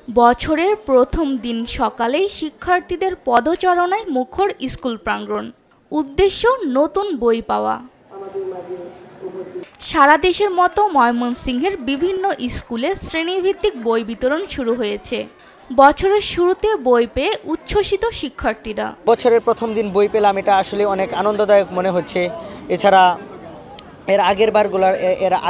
বছরের প্রথম দিন সকালেই শিক্ষার্থীদের পদচারণায় মুখর স্কুল প্রাঙ্গণ। উদ্দেশ্য নতুন বই পাওয়া। সারা দেশের মতো ময়মনসিংহের বিভিন্ন স্কুলে শ্রেণীভিত্তিক বই বিতরণ শুরু হয়েছে। বছরের শুরুতে বই পেয়ে উচ্ছ্বসিত শিক্ষার্থীরা। বছরের প্রথম দিন বই পেলাম, এটা আসলে অনেক আনন্দদায়ক মনে হচ্ছে। এছাড়া এর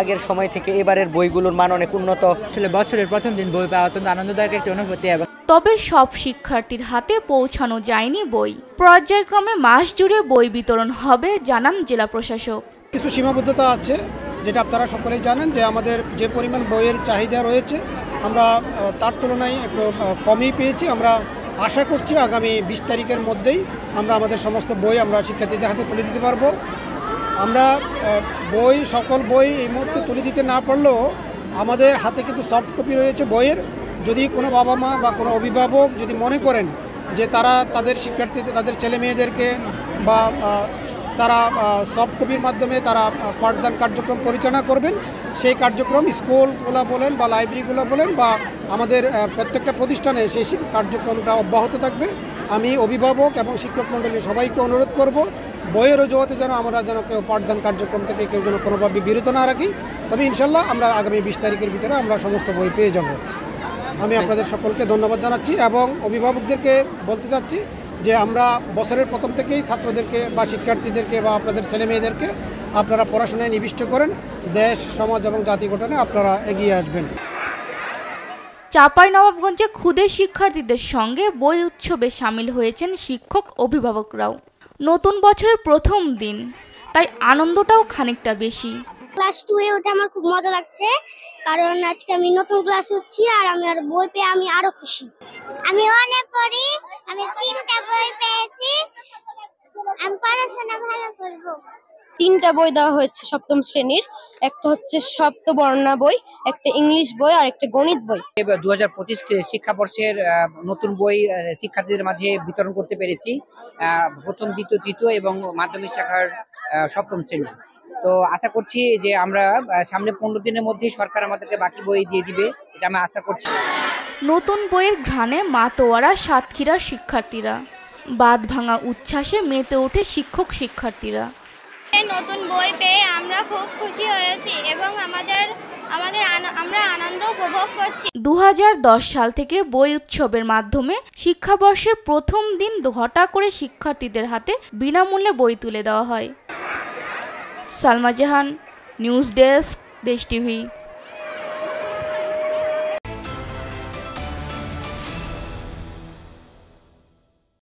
আগের সময় থেকে এবারের বইগুলোর মান অনেক উন্নত। আসলে বছরের প্রথম দিন বই পাওয়া অত্যন্ত আনন্দদায়ক একটি অনুভূতি। তবে সব শিক্ষার্থীর হাতে পৌঁছানো যায়নি বই। পর্যায়ক্রমে মাস জুড়ে বই বিতরণ হবে জানান জেলা প্রশাসক। কিছু সীমাবদ্ধতা আছে, যেটা আপনারা সকলেই জানেন, যে আমাদের যে পরিমাণ বইয়ের চাহিদা রয়েছে আমরা তার তুলনায় একটু কমই পেয়েছি। আমরা আশা করছি আগামী 20 তারিখের মধ্যেই আমরা আমাদের সমস্ত বই আমরা শিক্ষার্থীদের হাতে তুলে দিতে পারবো। আমরা সকল বই এই মুহূর্তে তুলে দিতে না পারলেও আমাদের হাতে কিন্তু সফট কপি রয়েছে বইয়ের। যদি কোনো বাবা মা বা কোনো অভিভাবক যদি মনে করেন যে তারা তাদের শিক্ষার্থীদের, তাদের ছেলে মেয়েদেরকে বা তারা সফট কপির মাধ্যমে তারা পাঠদান কার্যক্রম পরিচালনা করবেন, সেই কার্যক্রম স্কুলগুলো বলেন বা লাইব্রেরিগুলো বলেন বা আমাদের প্রত্যেকটা প্রতিষ্ঠানে সেই কার্যক্রমটা অব্যাহত থাকবে। আমি অভিভাবক এবং শিক্ষক মণ্ডলী সবাইকে অনুরোধ করব, বইয়ের অজুহাতে আমরা যেন কেউ পাঠদান কার্যক্রম থেকে কেউ যেন কোনোভাবে বিরত না রাখি। তবে ইনশাল্লাহ আমরা আগামী 20 তারিখের ভিতরে আমরা সমস্ত বই পেয়ে যাব। আমি আপনাদের সকলকে ধন্যবাদ জানাচ্ছি এবং অভিভাবকদেরকে বলতে চাচ্ছি যে আমরা বছরের প্রথম থেকেই ছাত্রদেরকে বা শিক্ষার্থীদেরকে বা আপনাদের ছেলে মেয়েদেরকে আপনারা পড়াশোনায় নিবিষ্ট করেন, দেশ সমাজ এবং জাতি গঠনে আপনারা এগিয়ে আসবেন। চাঁপাইনবাবগঞ্জে ক্ষুদে শিক্ষার্থীদের সঙ্গে বই উৎসবে সামিল হয়েছেন শিক্ষক অভিভাবকরাও। নতুন বছরের প্রথম দিন, তাই আনন্দটাও খানিকটা বেশি। ক্লাস 2 এ ওঠে আমার খুব মজা লাগছে, কারণ আজকে আমি নতুন ক্লাস হচ্ছি আর আমি আর বই পেয়ে আমি আরো খুশি। আমি অনেক পড়ি, আমি 3টা বই পেয়েছি, আমি পড়াশোনা ভালো করব। 3টা বই দেওয়া হয়েছে সপ্তম শ্রেণীর, একটা হচ্ছে সপ্তবর্ণা বই, একটা ইংলিশ বই আর একটা গণিত বই। 2025 শিক্ষাবর্ষের নতুন বই শিক্ষার্থীদের মাঝে বিতরণ করতে পেরেছি, প্রথম, দ্বিতীয়, তৃতীয় এবং মাধ্যমিক শাখার সপ্তম শ্রেণী। তো আশা করছি যে আমরা সামনে 15 দিনের মধ্যে সরকার আমাদেরকে বাকি বই দিয়ে দিবে, এটা আমি আশা করছি। নতুন বইয়ের ঘ্রাণে মাতোয়ারা সাতক্ষীরার শিক্ষার্থীরা। বাঁধ ভাঙা উচ্ছ্বাসে মেতে ওঠে শিক্ষক শিক্ষার্থীরা। নতুন বই পেয়ে আমরা খুব খুশি হয়েছি এবং আমরা আনন্দ উপভোগ করছি। 2010 সাল থেকে বই উৎসবের মাধ্যমে শিক্ষাবর্ষের প্রথম দিন ঘটা করে শিক্ষার্থীদের হাতে বিনামূল্যে বই তুলে দেওয়া হয়। সালমা জাহান, নিউজ ডেস্ক, দেশ টিভি।